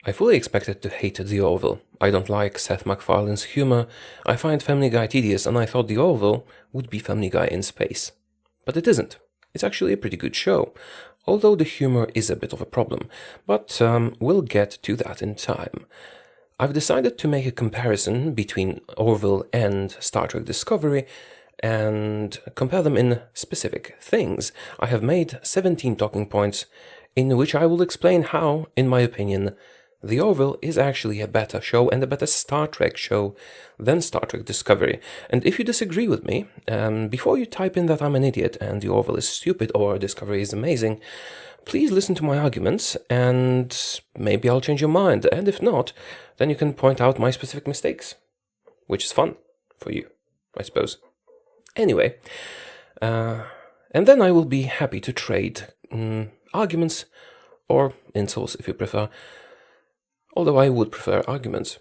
I fully expected to hate The Orville. I don't like Seth MacFarlane's humor, I find Family Guy tedious, and I thought The Orville would be Family Guy in space. But it isn't. It's actually a pretty good show, although the humor is a bit of a problem, but we'll get to that in time. I've decided to make a comparison between Orville and Star Trek Discovery and compare them in specific things. I have made 17 talking points in which I will explain how, in my opinion, The Orville is actually a better show and a better Star Trek show than Star Trek Discovery. And if you disagree with me, before you type in that I'm an idiot and The Orville is stupid or Discovery is amazing, please listen to my arguments and maybe I'll change your mind. And if not, then you can point out my specific mistakes, which is fun for you, I suppose. Anyway, and then I will be happy to trade arguments or insults if you prefer, although I would prefer arguments.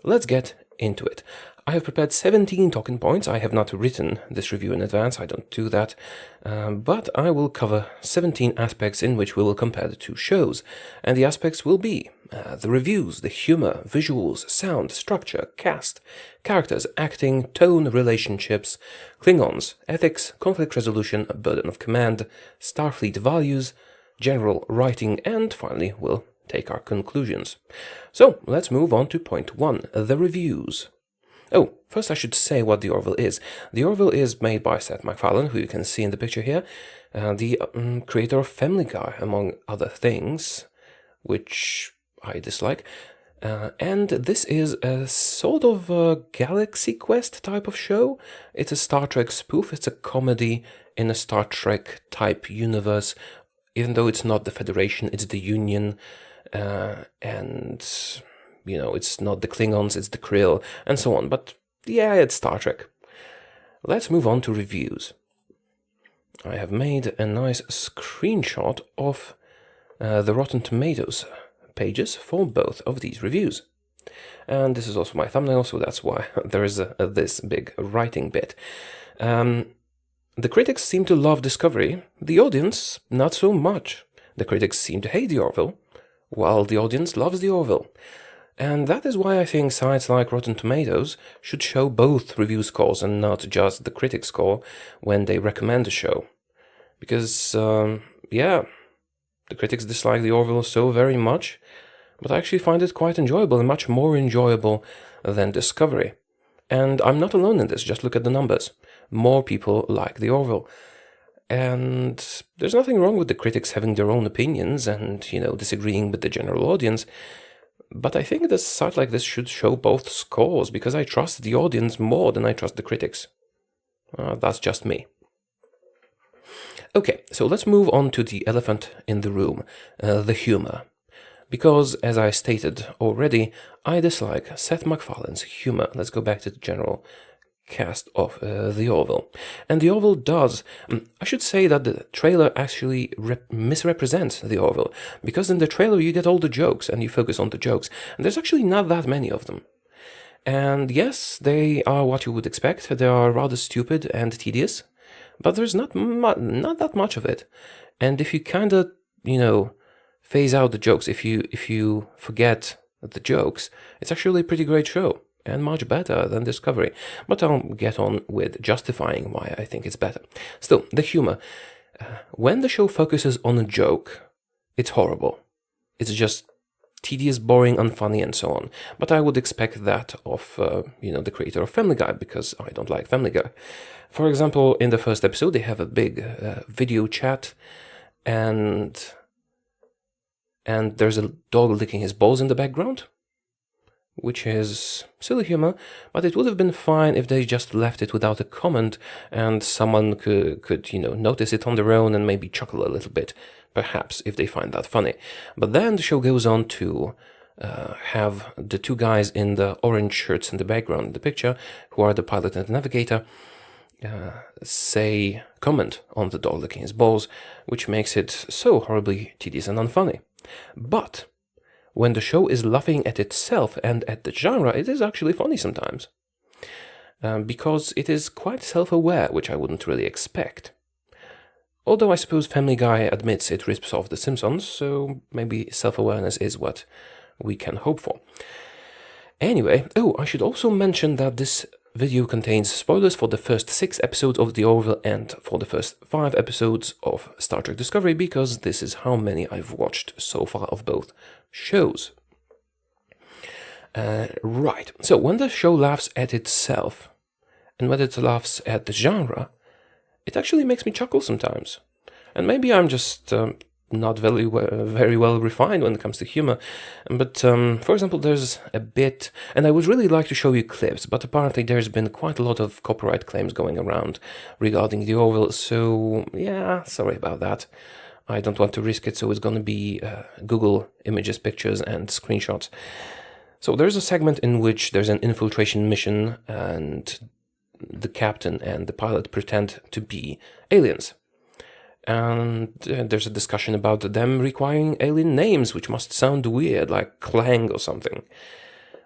Let's get into it. I have prepared 17 talking points. I have not written this review in advance, I don't do that, but I will cover 17 aspects in which we will compare the two shows, and the aspects will be the reviews, the humor, visuals, sound, structure, cast, characters, acting, tone, relationships, Klingons, ethics, conflict resolution, burden of command, Starfleet values, general writing, and finally we'll take our conclusions. So let's move on to point 1, the reviews. Oh, first I should say what The Orville is. The Orville is made by Seth MacFarlane, who you can see in the picture here, the creator of Family Guy, among other things, which I dislike. And this is a sort of a Galaxy Quest type of show. It's a Star Trek spoof. It's a comedy in a Star Trek type universe, even though it's not the Federation, it's the Union, and you know, it's not the Klingons, it's the Krill, and so on. But yeah, it's Star Trek. Let's move on to reviews. I have made a nice screenshot of the Rotten Tomatoes pages for both of these reviews. And this is also my thumbnail, so that's why there is this big writing bit. The critics seem to love Discovery, the audience not so much. The critics seem to hate The Orville, while the audience loves The Orville. And that is why I think sites like Rotten Tomatoes should show both review scores and not just the critic score when they recommend a show. Because, yeah, the critics dislike The Orville so very much, but I actually find it quite enjoyable and much more enjoyable than Discovery. And I'm not alone in this, just look at the numbers. More people like The Orville. And there's nothing wrong with the critics having their own opinions and, you know, disagreeing with the general audience. But I think a site like this should show both scores, because I trust the audience more than I trust the critics. That's just me. Okay, so let's move on to the elephant in the room, the humor. Because, as I stated already, I dislike Seth MacFarlane's humor. Let's go back to the general cast of The Orville. And The Orville does, I should say that the trailer actually misrepresents The Orville, because in the trailer you get all the jokes and you focus on the jokes, and there's actually not that many of them. And yes, they are what you would expect. They are rather stupid and tedious, but there's not that much of it. And if you kind of, you know, phase out the jokes, if you forget the jokes, it's actually a pretty great show. And much better than Discovery. But I'll get on with justifying why I think it's better. Still, the humor. When the show focuses on a joke, it's horrible. It's just tedious, boring, unfunny, and so on. But I would expect that of, you know, the creator of Family Guy, because I don't like Family Guy. For example, in the first episode, they have a big video chat, and there's a dog licking his balls in the background, which is silly humor, but it would have been fine if they just left it without a comment and someone could you know, notice it on their own and maybe chuckle a little bit, perhaps, if they find that funny. But then the show goes on to have the two guys in the orange shirts in the background in the picture, who are the pilot and the navigator, comment on the dog licking his balls, which makes it so horribly tedious and unfunny. But when the show is laughing at itself and at the genre, it is actually funny sometimes. Because it is quite self-aware, which I wouldn't really expect. Although I suppose Family Guy admits it rips off The Simpsons, so maybe self-awareness is what we can hope for. Anyway, I should also mention that this video contains spoilers for the first 6 episodes of The Orville and for the first 5 episodes of Star Trek Discovery, because this is how many I've watched so far of both shows. Right, so when the show laughs at itself, and when it laughs at the genre, it actually makes me chuckle sometimes. And maybe I'm just not very well refined when it comes to humor. But for example, there's a bit, and I would really like to show you clips, but apparently there's been quite a lot of copyright claims going around regarding the Orville, so yeah, sorry about that. I don't want to risk it, so it's gonna be Google images, pictures, and screenshots. So there's a segment in which there's an infiltration mission, and the captain and the pilot pretend to be aliens. And there's a discussion about them requiring alien names, which must sound weird, like Clang or something.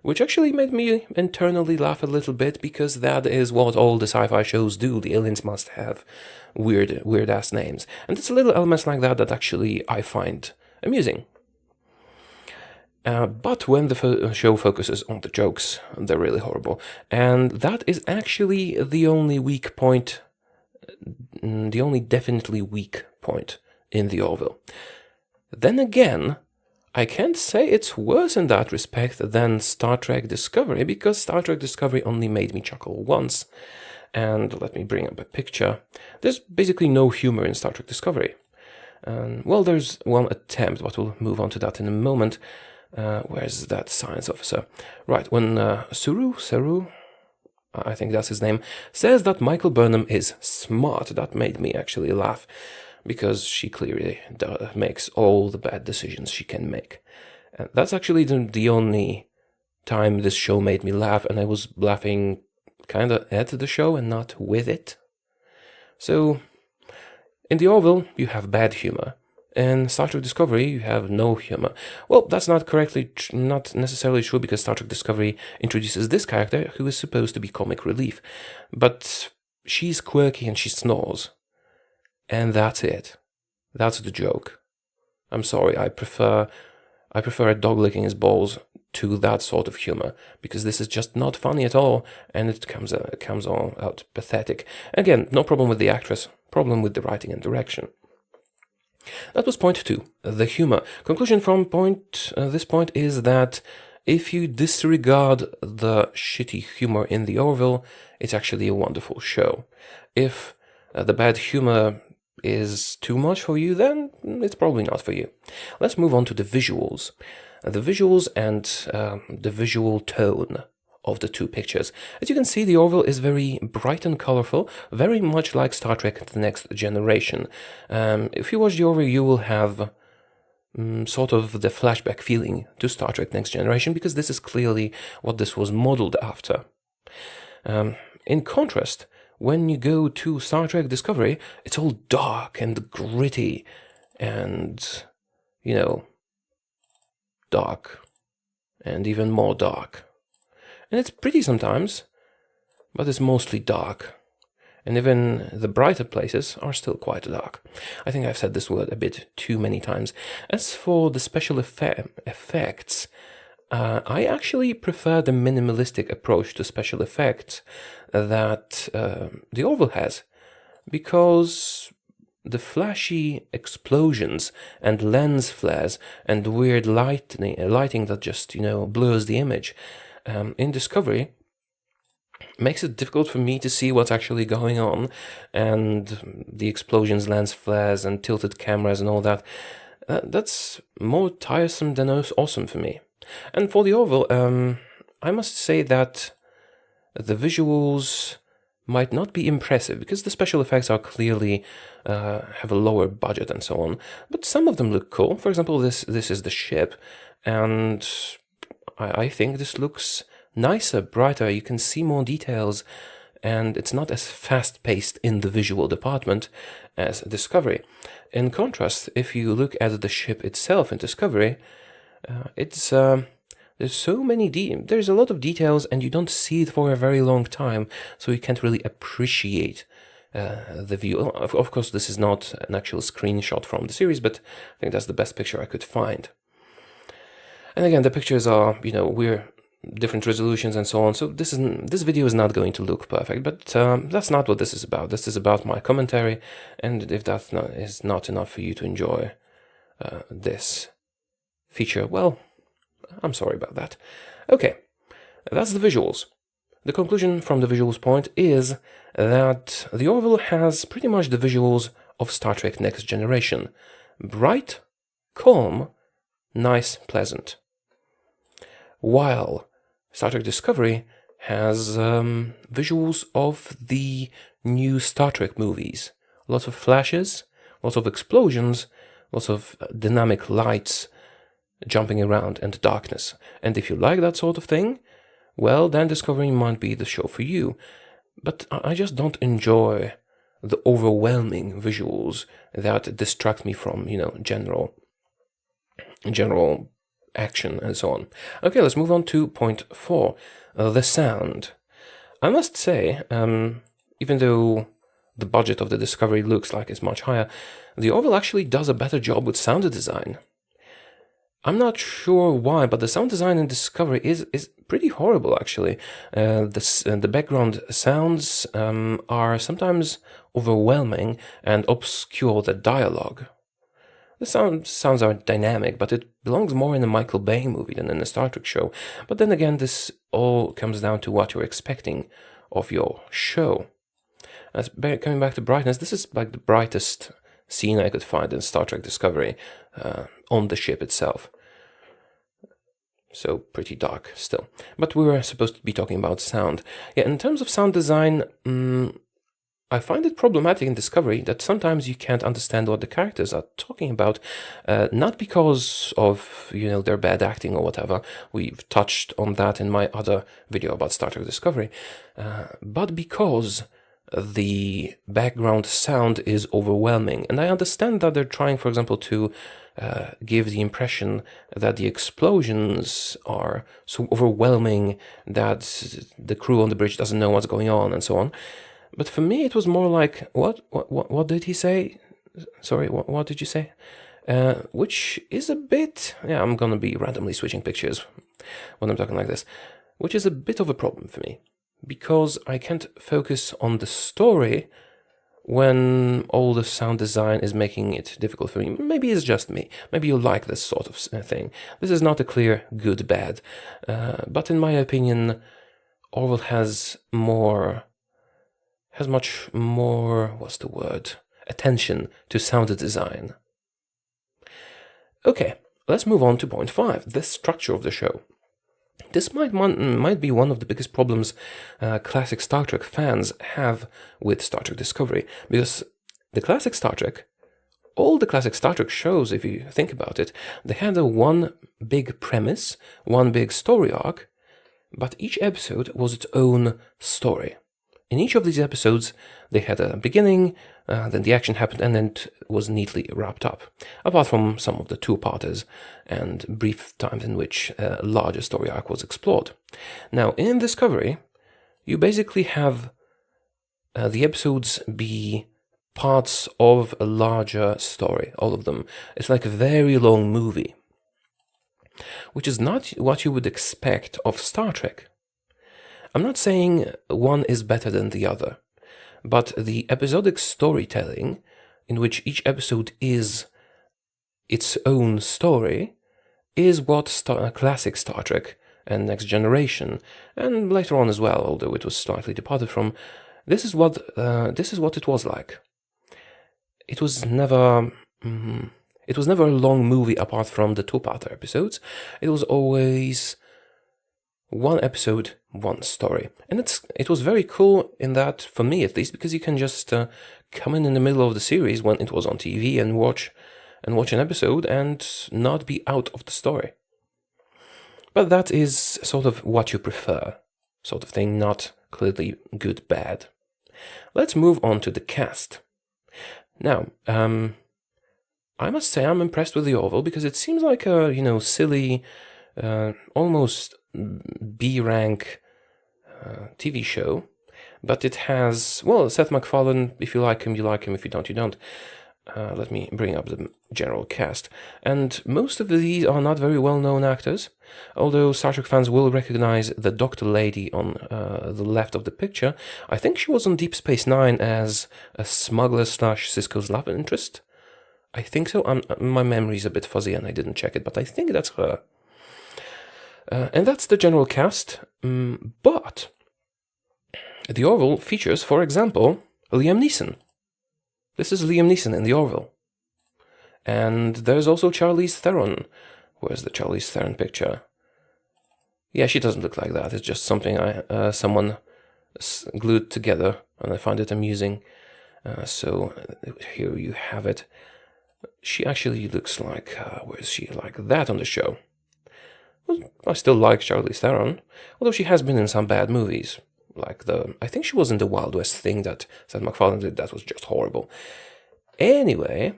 Which actually made me internally laugh a little bit, because that is what all the sci-fi shows do. The aliens must have weird-ass names. And it's little elements like that that actually I find amusing. But when the show focuses on the jokes, they're really horrible. And that is actually the only weak point, the only definitely weak point in The Orville. Then again, I can't say it's worse in that respect than Star Trek Discovery, because Star Trek Discovery only made me chuckle once. And let me bring up a picture. There's basically no humor in Star Trek Discovery. Well, there's one attempt, but we'll move on to that in a moment. Where's that science officer? Right, when Saru, I think that's his name, says that Michael Burnham is smart, that made me actually laugh, because she clearly makes all the bad decisions she can make. And that's actually the only time this show made me laugh, and I was laughing kind of at the show and not with it. So, in The Orville, you have bad humor. In Star Trek Discovery, you have no humor. Well, that's not necessarily true, because Star Trek Discovery introduces this character who is supposed to be comic relief. But she's quirky and she snores. And that's it. That's the joke. I'm sorry, I prefer a dog licking his balls to that sort of humor, because this is just not funny at all, and it comes all out pathetic. Again, no problem with the actress, problem with the writing and direction. That was point 2, the humor. Conclusion from this point is that if you disregard the shitty humor in The Orville, it's actually a wonderful show. If the bad humor is too much for you, then it's probably not for you. Let's move on to the visuals. The visuals and the visual tone of the two pictures. As you can see, The Orville is very bright and colorful, very much like Star Trek The Next Generation. If you watch The Orville, you will have sort of the flashback feeling to Star Trek Next Generation, because this is clearly what this was modeled after. In contrast, when you go to Star Trek Discovery, it's all dark and gritty and, dark and even more dark. And it's pretty sometimes, but it's mostly dark. And even the brighter places are still quite dark. I think I've said this word a bit too many times. As for the special effects, I actually prefer the minimalistic approach to special effects that The Orville has, because the flashy explosions and lens flares and weird lighting that just, blurs the image in Discovery makes it difficult for me to see what's actually going on, and the explosions, lens flares, and tilted cameras and all that. That's more tiresome than awesome for me. And for The Orville, I must say that the visuals might not be impressive, because the special effects are clearly have a lower budget and so on, but some of them look cool. For example, this is the ship, and I think this looks nicer, brighter, you can see more details, and it's not as fast-paced in the visual department as Discovery. In contrast, if you look at the ship itself in Discovery, there's there's a lot of details, and you don't see it for a very long time, so you can't really appreciate the view. Of course, this is not an actual screenshot from the series, but I think that's the best picture I could find. And again, the pictures are, we're different resolutions and so on. So this video is not going to look perfect, but that's not what this is about. This is about my commentary, and if that is not enough for you to enjoy this feature, well, I'm sorry about that. Okay, that's the visuals. The conclusion from the visuals point is that the Orville has pretty much the visuals of Star Trek Next Generation. Bright, calm, nice, pleasant. While Star Trek Discovery has visuals of the new Star Trek movies. Lots of flashes, lots of explosions, lots of dynamic lights jumping around and darkness. And if you like that sort of thing, well, then Discovery might be the show for you. But I just don't enjoy the overwhelming visuals that distract me from, general action and so on. Okay, let's move on to point 4, the sound. I must say, even though the budget of the Discovery looks like it's much higher, the Orville actually does a better job with sound design. I'm not sure why, but the sound design in Discovery is pretty horrible, actually. The background sounds are sometimes overwhelming and obscure the dialogue. The sounds are dynamic, but it belongs more in a Michael Bay movie than in a Star Trek show. But then again, this all comes down to what you're expecting of your show. Coming back to brightness, this is like the brightest scene I could find in Star Trek Discovery on the ship itself. So pretty dark still. But we were supposed to be talking about sound. Yeah, in terms of sound design, I find it problematic in Discovery that sometimes you can't understand what the characters are talking about, not because of, their bad acting or whatever. We've touched on that in my other video about Star Trek Discovery, but because the background sound is overwhelming. And I understand that they're trying, for example, to give the impression that the explosions are so overwhelming that the crew on the bridge doesn't know what's going on and so on. But for me, it was more like, what did he say? Sorry, what did you say? Which is a bit, I'm gonna be randomly switching pictures when I'm talking like this, which is a bit of a problem for me, because I can't focus on the story when all the sound design is making it difficult for me. Maybe it's just me. Maybe you like this sort of thing. This is not a clear good, bad. But in my opinion, Orville has much more, attention to sound design. Okay, let's move on to point 5, the structure of the show. This might be one of the biggest problems classic Star Trek fans have with Star Trek Discovery, because the classic Star Trek, all the classic Star Trek shows, if you think about it, they had one big premise, one big story arc, but each episode was its own story. In each of these episodes, they had a beginning, then the action happened, and then it was neatly wrapped up, apart from some of the two-parters and brief times in which a larger story arc was explored. Now, in Discovery, you basically have the episodes be parts of a larger story, all of them. It's like a very long movie, which is not what you would expect of Star Trek. I'm not saying one is better than the other, but the episodic storytelling, in which each episode is its own story, is what classic Star Trek and Next Generation, and later on as well, although it was slightly departed from, this is what it was like. It was never a long movie apart from the two-parter episodes. It was always one episode, one story. And it was very cool in that, for me at least, because you can just come in the middle of the series when it was on TV and watch an episode and not be out of the story. But that is sort of what you prefer, sort of thing, not clearly good, bad. Let's move on to the cast. Now, I must say I'm impressed with the Orville, because it seems like a, silly, almost B-rank TV show, but it has, Seth MacFarlane, if you like him, you like him, if you don't, you don't. Let me bring up the general cast. And most of these are not very well-known actors, although Star Trek fans will recognize the Doctor Lady on the left of the picture. I think she was on Deep Space Nine as a smuggler / Sisko's love interest. I think so. My memory's a bit fuzzy and I didn't check it, but I think that's her. And that's the general cast. But the Orville features, for example, Liam Neeson. This is Liam Neeson in the Orville. And there's also Charlize Theron. Where's the Charlize Theron picture? Yeah, she doesn't look like that. It's just something someone glued together, and I find it amusing. So here you have it. She actually looks like, where is she? Like that on the show. Well, I still like Charlize Theron, although she has been in some bad movies. Like I think she was in the Wild West thing that Seth MacFarlane did. That was just horrible. Anyway,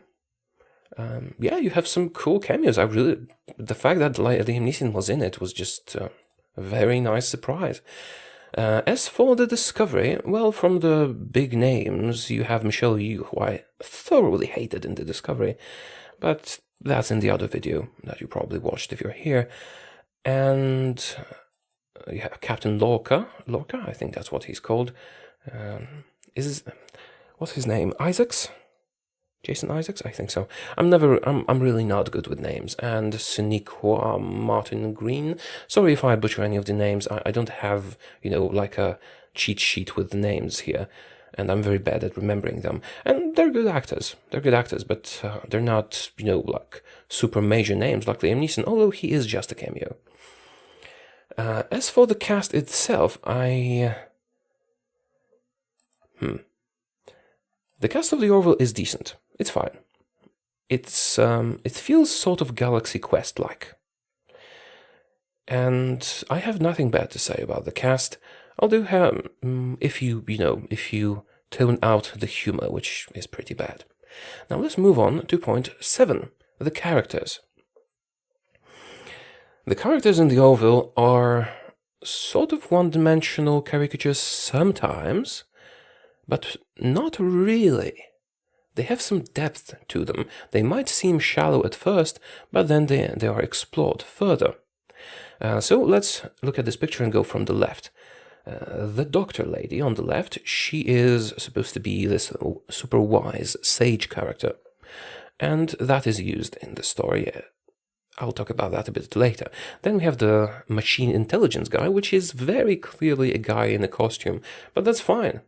yeah, you have some cool cameos. The fact that Liam Neeson was in it was just a very nice surprise. As for the Discovery, well, from the big names, you have Michelle Yeoh, who I thoroughly hated in the Discovery, but that's in the other video that you probably watched if you're here. And you have Captain Lorca, I think that's what he's called. What's his name? Isaacs? Jason Isaacs? I think so. I'm really not good with names. And Sonequa Martin Green. Sorry if I butcher any of the names. I don't have, like a cheat sheet with the names here. And I'm very bad at remembering them. And they're good actors. But they're not, like super major names like Liam Neeson, although he is just a cameo. As for the cast itself, the cast of the Orville is decent. It's fine. It feels sort of Galaxy Quest-like. And I have nothing bad to say about the cast, although if you tone out the humor, which is pretty bad. Now let's move on to point 7, the characters. The characters in the Orville are sort of one-dimensional caricatures sometimes, but not really. They have some depth to them. They might seem shallow at first, but then they are explored further. So let's look at this picture and go from the left. The Doctor Lady on the left, she is supposed to be this super wise sage character, and that is used in the story. I'll talk about that a bit later. Then we have the machine intelligence guy, which is very clearly a guy in a costume, but that's fine.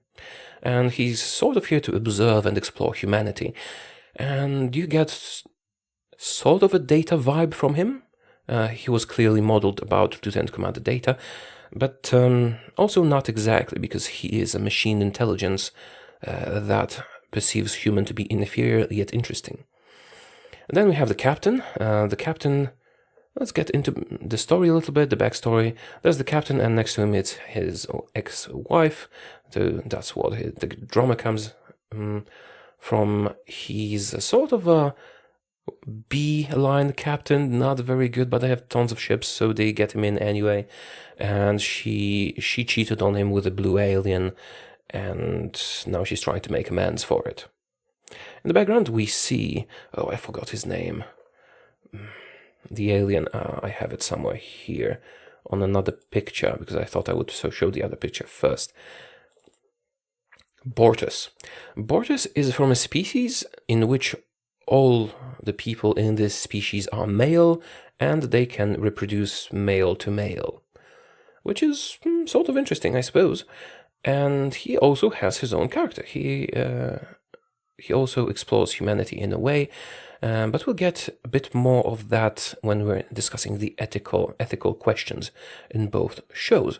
And he's sort of here to observe and explore humanity. And you get sort of a Data vibe from him. He was clearly modeled about Lieutenant Commander Data, but also not exactly, because he is a machine intelligence that perceives human to be inferior yet interesting. And then we have the captain. Let's get into the story a little bit, the backstory. There's the captain, and next to him it's his ex-wife. That's what the drama comes from. He's a sort of a B-line captain, not very good, but they have tons of ships, so they get him in anyway. And she cheated on him with a blue alien, and now she's trying to make amends for it. In the background we see, I forgot his name. The alien, I have it somewhere here on another picture, because I thought I would show the other picture first. Bortus. Bortus is from a species in which all the people in this species are male, and they can reproduce male to male, which is sort of interesting, I suppose. And he also has his own character. He also explores humanity in a way, but we'll get a bit more of that when we're discussing the ethical questions in both shows.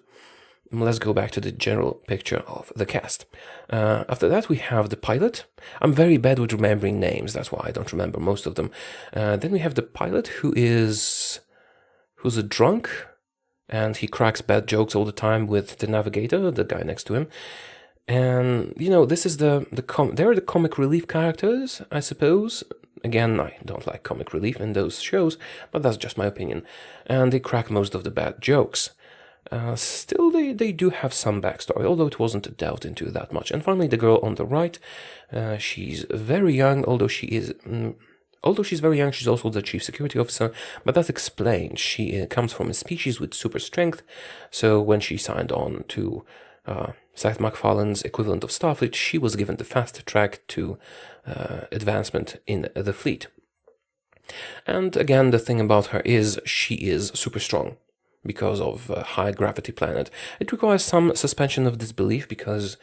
Let's go back to the general picture of the cast. After that, we have the pilot. I'm very bad with remembering names, that's why I don't remember most of them. Then we have the pilot, who's a drunk, and he cracks bad jokes all the time with the navigator, the guy next to him. And, this is they're the comic relief characters, I suppose. Again, I don't like comic relief in those shows, but that's just my opinion. And they crack most of the bad jokes. Still, they do have some backstory, although it wasn't delved into that much. And finally, the girl on the right, she's very young, although she's very young, she's also the chief security officer, but that's explained. She comes from a species with super strength, so when she signed on to Seth MacFarlane's equivalent of Starfleet, she was given the fast track to advancement in the fleet. And again, the thing about her is she is super strong because of a high gravity planet. It requires some suspension of disbelief because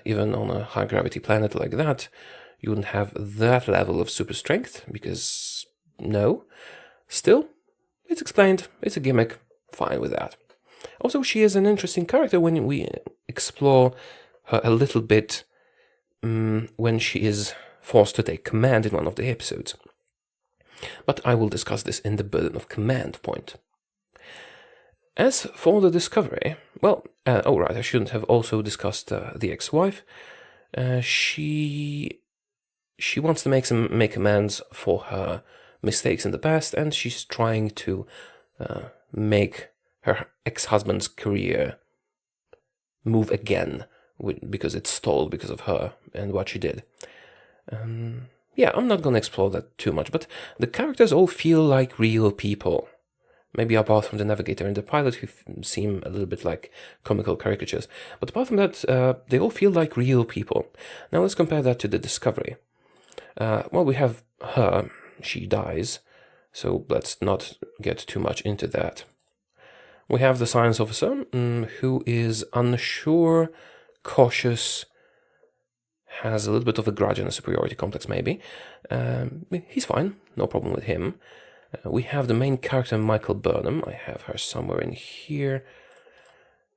even on a high gravity planet like that, you wouldn't have that level of super strength because no. Still, it's explained, it's a gimmick, fine with that. Also, she is an interesting character when we explore her a little bit when she is forced to take command in one of the episodes. But I will discuss this in the burden of command point. As for the Discovery, well, I shouldn't have also discussed the ex-wife. She wants to make amends for her mistakes in the past, and she's trying to make her ex-husband's career move again because it stalled because of her and what she did. Yeah, I'm not going to explore that too much, but the characters all feel like real people. Maybe apart from the navigator and the pilot, who seem a little bit like comical caricatures. But apart from that, they all feel like real people. Now let's compare that to the Discovery. Well, we have her. She dies. So let's not get too much into that. We have the science officer, who is unsure, cautious, has a little bit of a grudge and a superiority complex, maybe. He's fine. No problem with him. We have the main character, Michael Burnham. I have her somewhere in here.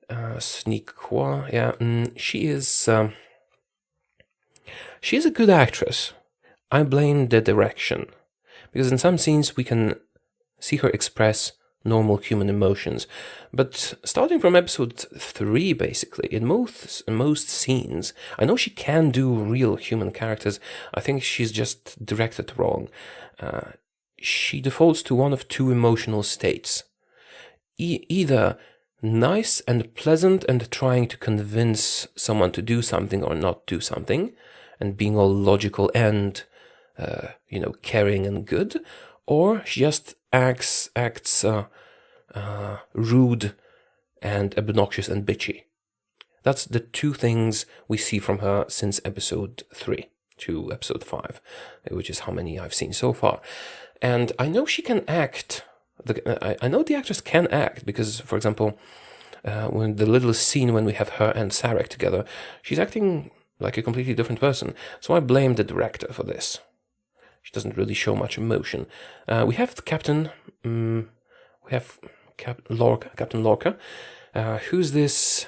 Sneakwa. Yeah, she's a good actress. I blame the direction. Because in some scenes we can see her express normal human emotions. But starting from episode 3, basically, in most scenes, I know she can do real human characters. I think she's just directed wrong. She defaults to one of two emotional states. Either nice and pleasant and trying to convince someone to do something or not do something, and being all logical and, caring and good, or she just acts rude and obnoxious and bitchy. That's the two things we see from her since episode 3 to episode 5, which is how many I've seen so far. And I know she can act. I know the actress can act because, for example, when the little scene when we have her and Sarek together, she's acting like a completely different person. So I blame the director for this. She doesn't really show much emotion. We have the captain. We have Captain Lorca. Who is this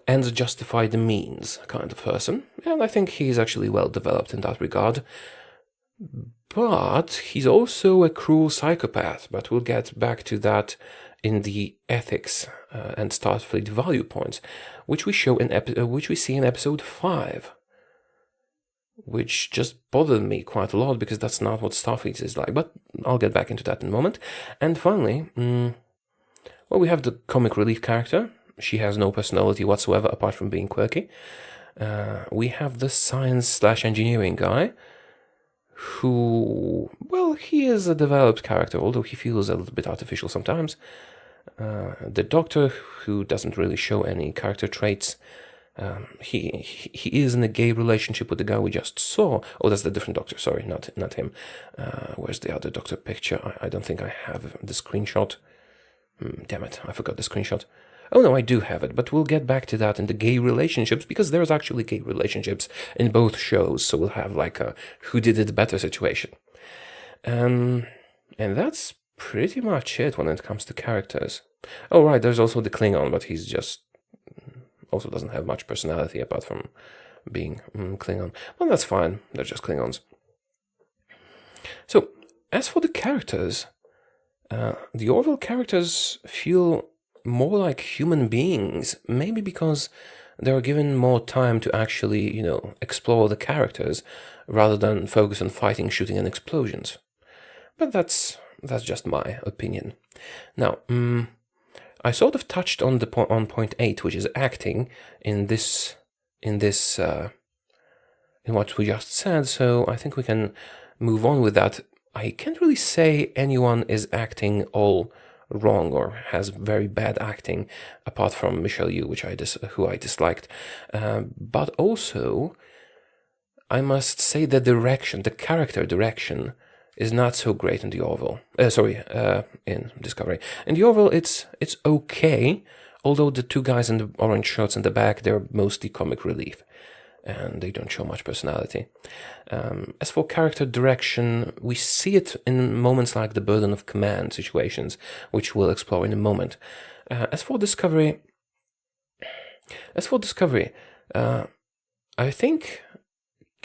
ends justify the means kind of person. And I think he's actually well developed in that regard. But he's also a cruel psychopath. But we'll get back to that in the ethics and Starfleet value points, which we see in episode 5. Which just bothered me quite a lot because that's not what Starfleet is like. But I'll get back into that in a moment. And finally, we have the comic relief character. She has no personality whatsoever apart from being quirky. We have the science/engineering guy who, he is a developed character, although he feels a little bit artificial sometimes. The doctor, who doesn't really show any character traits. He is in a gay relationship with the guy we just saw. Oh, that's the different doctor. Sorry, not him. Where's the other doctor picture? I don't think I have the screenshot. Damn it, I forgot the screenshot. Oh no, I do have it, but we'll get back to that in the gay relationships, because there's actually gay relationships in both shows, so we'll have like a who did it better situation. And that's pretty much it when it comes to characters. Oh right, there's also the Klingon, but he's just also doesn't have much personality apart from being Klingon. Well, that's fine, they're just Klingons. So, as for the characters, the Orville characters feel more like human beings, maybe because they're given more time to actually, explore the characters rather than focus on fighting, shooting, and explosions. But that's that's just my opinion. Now, I sort of touched on on point 8, which is acting in what we just said, so I think we can move on with that. I can't really say anyone is acting all wrong or has very bad acting, apart from Michelle Yeoh, who I disliked. But also, I must say the character direction, is not so great in the Orville. In Discovery. In the Orville, it's okay, although the two guys in the orange shirts in the back, they're mostly comic relief, and they don't show much personality. As for character direction, we see it in moments like the burden of command situations, which we'll explore in a moment. As for Discovery, I think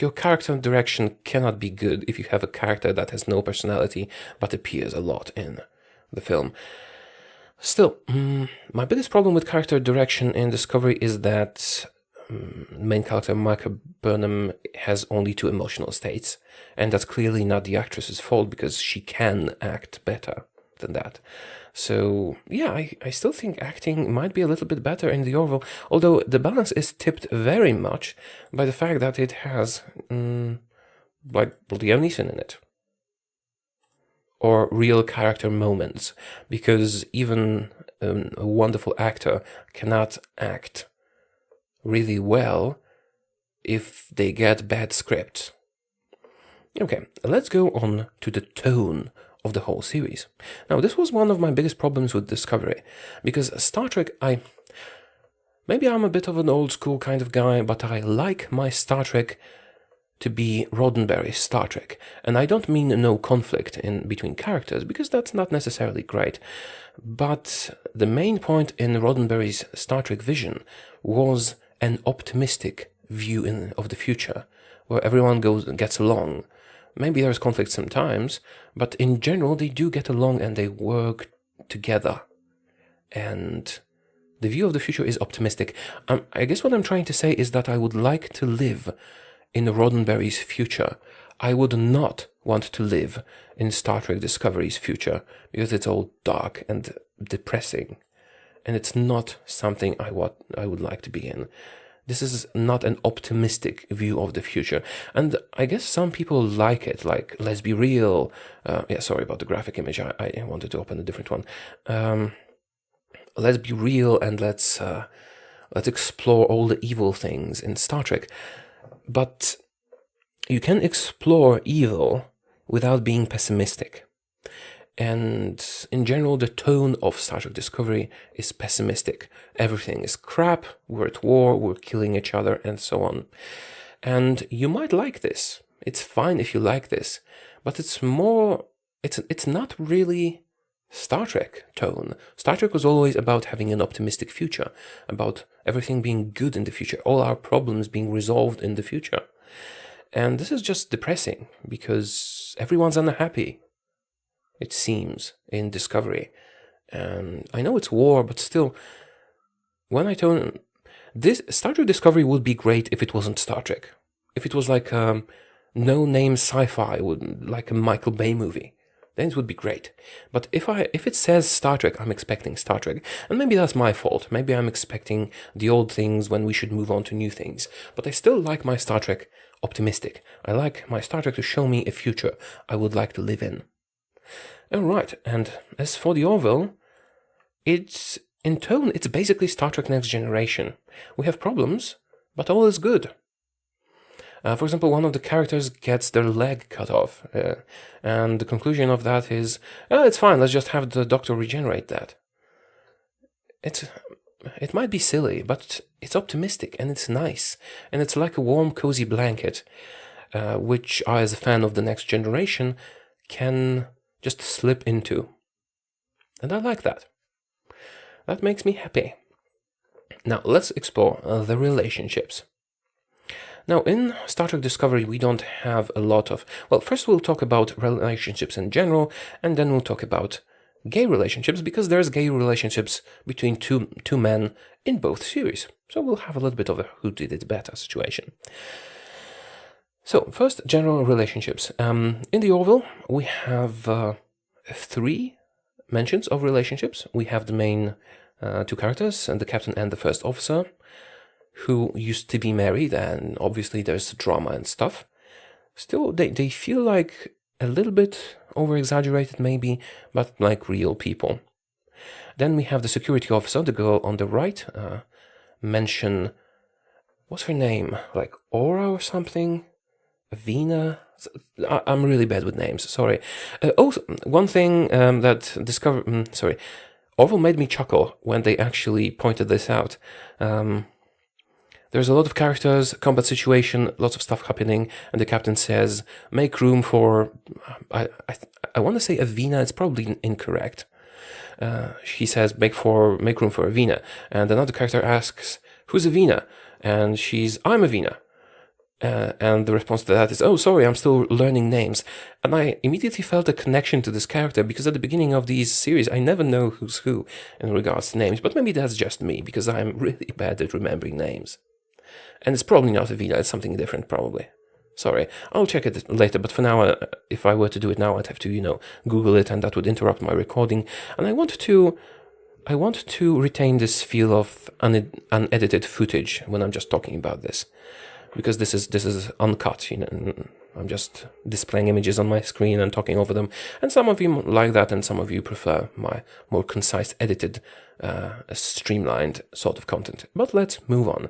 your character direction cannot be good if you have a character that has no personality but appears a lot in the film. Still, my biggest problem with character direction in Discovery is that main character Michael Burnham has only 2 emotional states, and that's clearly not the actress's fault because she can act better than that. So yeah, I still think acting might be a little bit better in the Orville, although the balance is tipped very much by the fact that it has like Liam Neeson in it, or real character moments, because even a wonderful actor cannot act really well if they get bad scripts. Okay, let's go on to the tone of the whole series. Now, this was one of my biggest problems with Discovery, because Star Trek, maybe I'm a bit of an old school kind of guy, but I like my Star Trek to be Roddenberry's Star Trek. And I don't mean no conflict in between characters, because that's not necessarily great. But the main point in Roddenberry's Star Trek vision was an optimistic view of the future, where everyone gets along. Maybe there's conflict sometimes, but in general they do get along and they work together. And the view of the future is optimistic. I guess what I'm trying to say is that I would like to live in Roddenberry's future. I would not want to live in Star Trek Discovery's future, because it's all dark and depressing. And it's not something I would like to be in. This is not an optimistic view of the future. And I guess some people like it, like, let's be real. Sorry about the graphic image. I wanted to open a different one. Let's be real and let's explore all the evil things in Star Trek. But you can explore evil without being pessimistic. And in general, the tone of Star Trek Discovery is pessimistic. Everything is crap, we're at war, we're killing each other, and so on. And you might like this. It's fine if you like this. But it's not really Star Trek tone. Star Trek was always about having an optimistic future, about everything being good in the future, all our problems being resolved in the future. And this is just depressing, because everyone's unhappy, it seems, in Discovery. And I know it's war, but still, when I tone... This Star Trek Discovery would be great if it wasn't Star Trek. If it was like no-name sci-fi, like a Michael Bay movie, then it would be great. But if it says Star Trek, I'm expecting Star Trek. And maybe that's my fault. Maybe I'm expecting the old things when we should move on to new things. But I still like my Star Trek optimistic. I like my Star Trek to show me a future I would like to live in. Alright, and as for the Orville, it's in tone, it's basically Star Trek Next Generation. We have problems, but all is good. For example, one of the characters gets their leg cut off, and the conclusion of that is, it's fine, let's just have the doctor regenerate that. It might be silly, but it's optimistic, and it's nice, and it's like a warm, cozy blanket, which I, as a fan of the Next Generation, can just slip into. And I like that. That makes me happy. Now, let's explore the relationships. Now, in Star Trek Discovery, we don't have a lot of... Well, first we'll talk about relationships in general, and then we'll talk about gay relationships, because there's gay relationships between two men in both series. So we'll have a little bit of a who did it better situation. So, first, general relationships. In the Orville, we have 3 mentions of relationships. We have the main two characters, and the captain and the first officer, who used to be married, and obviously there's drama and stuff. Still, they feel like a little bit over-exaggerated maybe, but like real people. Then we have the security officer, the girl on the right, mention, what's her name? Like Aura or something? Vina? I'm really bad with names, sorry. Also, one thing Orville made me chuckle when they actually pointed this out. There's a lot of characters, combat situation, lots of stuff happening, and the captain says, make room for, I want to say Avina, it's probably incorrect. He says, make room for Avina. And another character asks, who's Avina? And she's, I'm Avina. And the response to that is, oh, sorry, I'm still learning names. And I immediately felt a connection to this character, because at the beginning of these series, I never know who's who in regards to names. But maybe that's just me, because I'm really bad at remembering names. And it's probably not Avina, it's something different, probably. Sorry, I'll check it later, but for now, if I were to do it now, I'd have to, Google it, and that would interrupt my recording. And I want to retain this feel of unedited footage when I'm just talking about this, because this is uncut. I'm just displaying images on my screen and talking over them, and some of you like that, and some of you prefer my more concise, edited, streamlined sort of content. But let's move on.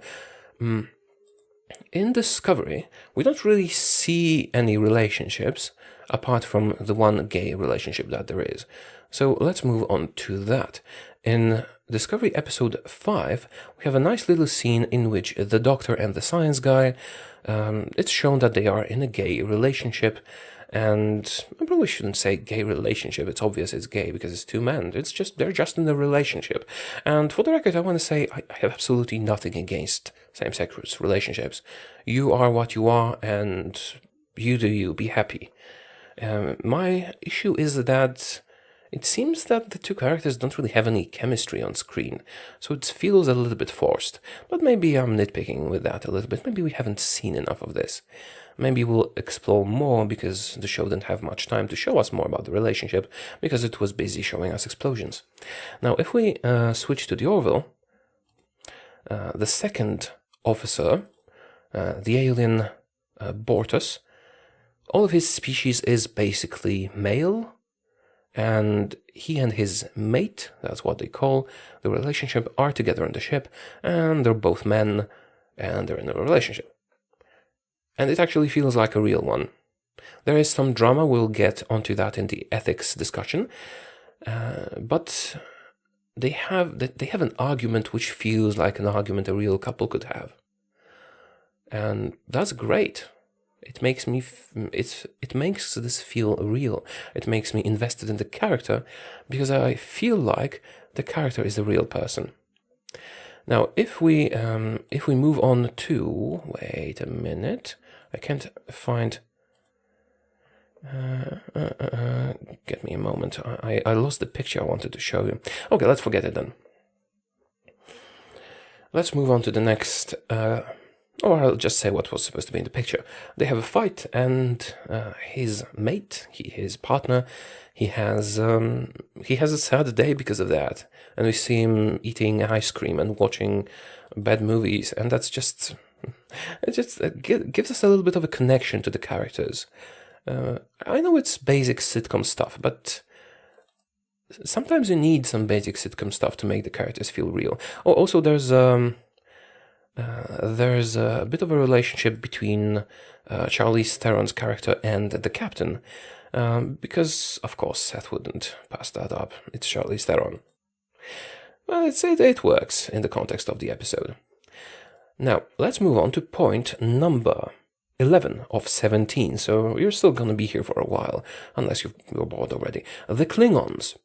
In Discovery, we don't really see any relationships apart from the one gay relationship that there is. So let's move on to that. In Discovery episode 5, we have a nice little scene in which the doctor and the science guy, it's shown that they are in a gay relationship. And I probably shouldn't say gay relationship. It's obvious it's gay because it's two men. They're just in a relationship. And for the record, I want to say I have absolutely nothing against same-sex relationships. You are what you are, and you do you. Be happy. My issue is that it seems that the two characters don't really have any chemistry on screen, so it feels a little bit forced. But maybe I'm nitpicking with that a little bit. Maybe we haven't seen enough of this. Maybe we'll explore more, because the show didn't have much time to show us more about the relationship, because it was busy showing us explosions. Now, if we switch to the Orville, the second officer, the alien Bortus, all of his species is basically male, and he and his mate, that's what they call the relationship, are together on the ship, and they're both men, and they're in a relationship. And it actually feels like a real one. There is some drama, we'll get onto that in the ethics discussion, but they have an argument which feels like an argument a real couple could have. And that's great. It makes this feel real. It makes me invested in the character, because I feel like the character is a real person. Now, if we move on to, wait a minute, I can't find. Get me a moment. I lost the picture I wanted to show you. Okay, let's forget it then. Let's move on to the next. Or I'll just say what was supposed to be in the picture. They have a fight, and his mate, his partner, he has a sad day because of that. And we see him eating ice cream and watching bad movies, and that's just gives us a little bit of a connection to the characters. I know it's basic sitcom stuff, but sometimes you need some basic sitcom stuff to make the characters feel real. Also, there's a bit of a relationship between Charlize Theron's character and the captain, because, of course, Seth wouldn't pass that up. It's Charlize Theron. Well, it works in the context of the episode. Now, let's move on to point number 11 of 17, so you're still going to be here for a while, unless you're bored already. The Klingons.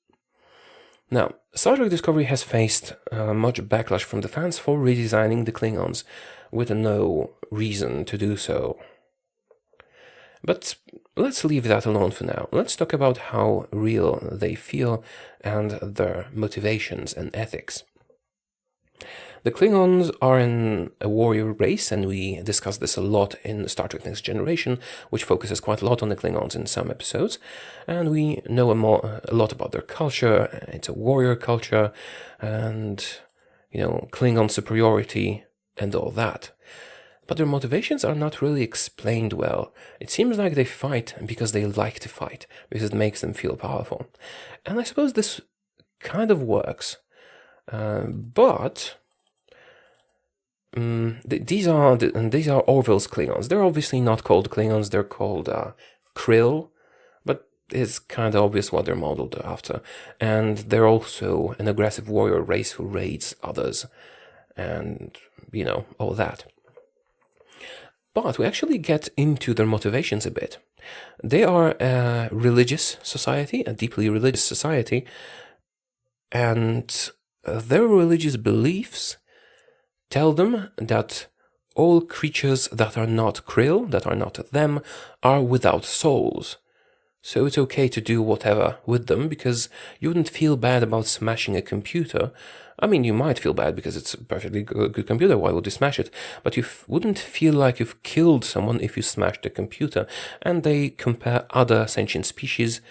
Now, Star Trek Discovery has faced much backlash from the fans for redesigning the Klingons, with no reason to do so. But let's leave that alone for now. Let's talk about how real they feel and their motivations and ethics. The Klingons are a warrior race, and we discussed this a lot in Star Trek Next Generation, which focuses quite a lot on the Klingons in some episodes. And we know a lot about their culture. It's a warrior culture, and, Klingon superiority and all that. But their motivations are not really explained well. It seems like they fight because they like to fight, because it makes them feel powerful. And I suppose this kind of works. But these are Orville's Klingons. They're obviously not called Klingons. They're called Krill, but it's kind of obvious what they're modeled after. And they're also an aggressive warrior race who raids others, and all that. But we actually get into their motivations a bit. They are a religious society, a deeply religious society, and their religious beliefs tell them that all creatures that are not Krill, that are not them, are without souls. So it's okay to do whatever with them, because you wouldn't feel bad about smashing a computer. I mean, you might feel bad because it's a perfectly good computer, why would you smash it? But you wouldn't feel like you've killed someone if you smashed a computer. And they compare other sentient species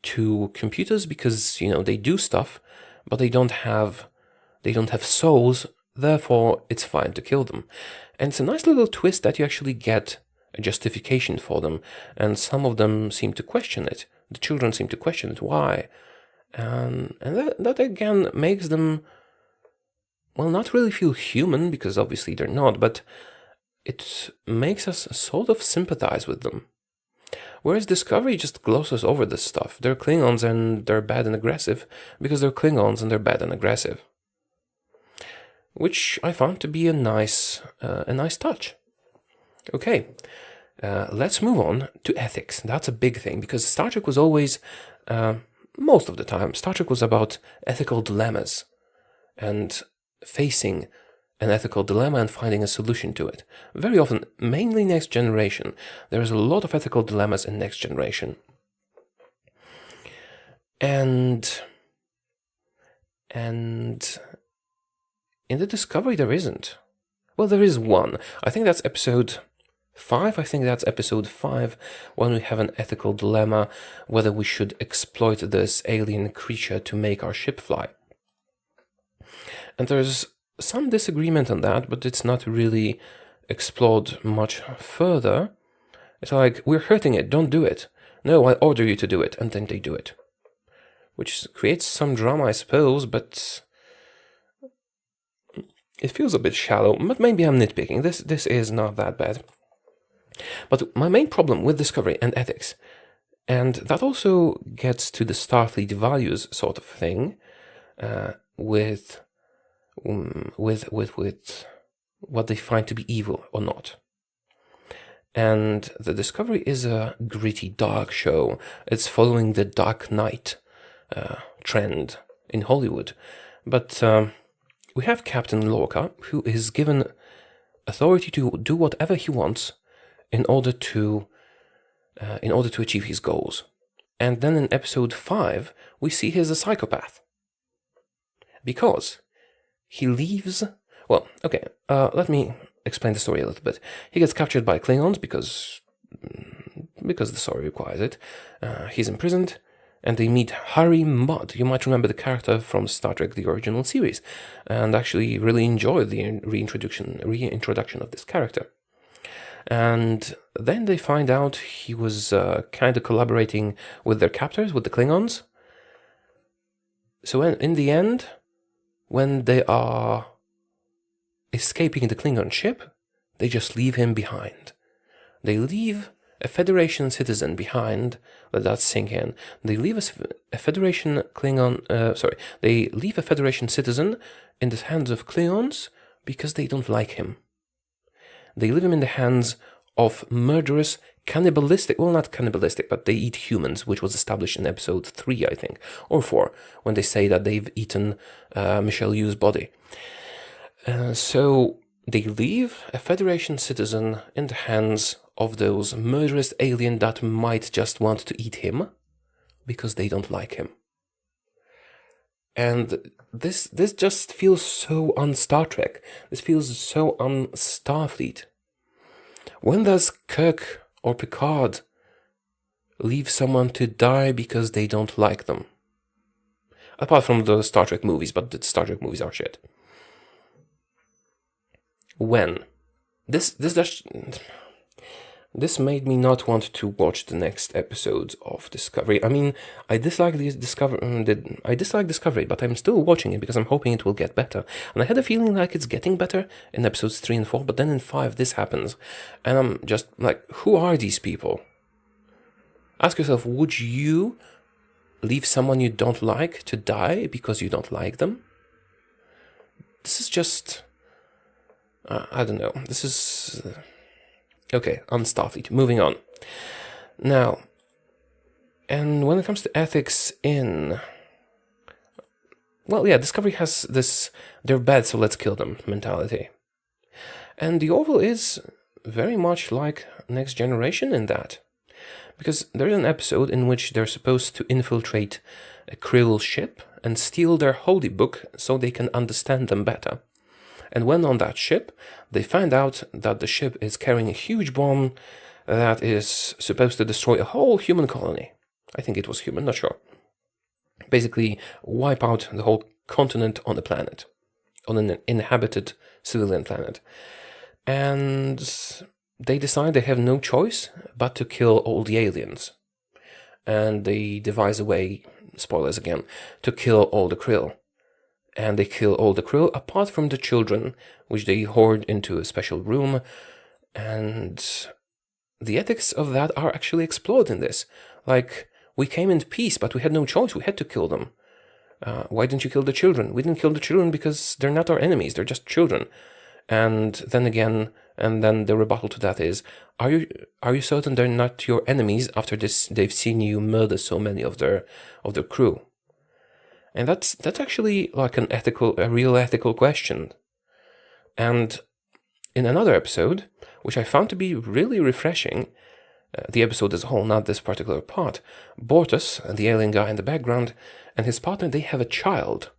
to computers because, they do stuff, but they don't have souls, therefore it's fine to kill them. And it's a nice little twist that you actually get a justification for them, and some of them seem to question it. The children seem to question it. Why? And that again makes them, well, not really feel human, because obviously they're not, but it makes us sort of sympathize with them. Whereas Discovery just glosses over this stuff. They're Klingons and they're bad and aggressive because they're Klingons and they're bad and aggressive. Which I found to be a nice touch. Okay, let's move on to ethics. That's a big thing, because Star Trek was always, most of the time, Star Trek was about ethical dilemmas and facing an ethical dilemma and finding a solution to it. Very often, mainly Next Generation, there's a lot of ethical dilemmas in Next Generation. And in the Discovery there isn't. Well, there is one. I think that's episode 5, when we have an ethical dilemma whether we should exploit this alien creature to make our ship fly. And there's some disagreement on that, but it's not really explored much further. It's like, we're hurting it, don't do it. No, I order you to do it, and then they do it. Which creates some drama, I suppose, but it feels a bit shallow. But maybe I'm nitpicking. This is not that bad. But my main problem with Discovery and ethics, and that also gets to the Starfleet values sort of thing, with what they find to be evil or not. And the Discovery is a gritty, dark show. It's following the Dark Knight trend in Hollywood. But we have Captain Lorca, who is given authority to do whatever he wants in order to achieve his goals. And then in episode 5, we see he's a psychopath. Because he leaves... Well, okay, let me explain the story a little bit. He gets captured by Klingons because the story requires it. He's imprisoned, and they meet Harry Mudd. You might remember the character from Star Trek, the original series, and actually really enjoyed the reintroduction of this character. And then they find out he was kind of collaborating with their captors, with the Klingons. So in the end, when they are escaping the Klingon ship, they just leave him behind. They leave a Federation citizen behind. Let that sink in. They leave a Federation They leave a Federation citizen in the hands of Klingons because they don't like him. They leave him in the hands of murderous, cannibalistic, well, not cannibalistic, but they eat humans, which was established in episode 3, I think, or 4, when they say that they've eaten Michelle Yeoh's body. So they leave a Federation citizen in the hands of those murderous aliens that might just want to eat him because they don't like him. And this just feels so un-Star Trek. This feels so un-Starfleet. When does Kirk or Picard leave someone to die because they don't like them? Apart from the Star Trek movies, but the Star Trek movies are shit. When? This made me not want to watch the next episodes of Discovery. I mean, I dislike Discovery, but I'm still watching it because I'm hoping it will get better. And I had a feeling like it's getting better in episodes 3 and 4, but then in 5 this happens. And I'm just like, who are these people? Ask yourself, would you leave someone you don't like to die because you don't like them? This is just... I don't know. This is... Okay, on Starfleet. Moving on. Now, and when it comes to ethics in... Well, yeah, Discovery has this they're bad, so let's kill them mentality. And the Orville is very much like Next Generation in that. Because there's an episode in which they're supposed to infiltrate a Krill ship and steal their holy book so they can understand them better. And when on that ship, they find out that the ship is carrying a huge bomb that is supposed to destroy a whole human colony. I think it was human, not sure. Basically, wipe out the whole continent on the planet, on an inhabited civilian planet. And they decide they have no choice but to kill all the aliens. And they devise a way, spoilers again, to kill all the Krill. And they kill all the Krill apart from the children, which they hoard into a special room. And the ethics of that are actually explored in this. Like, we came in peace, but we had no choice. We had to kill them. Why didn't you kill the children? We didn't kill the children because they're not our enemies. They're just children. And then again, and then the rebuttal to that is, are you certain they're not your enemies after this? They've seen you murder so many of their crew. And that's actually like a real ethical question. And in another episode, which I found to be really refreshing, the episode as a whole, not this particular part, Bortus, the alien guy in the background, and his partner, they have a child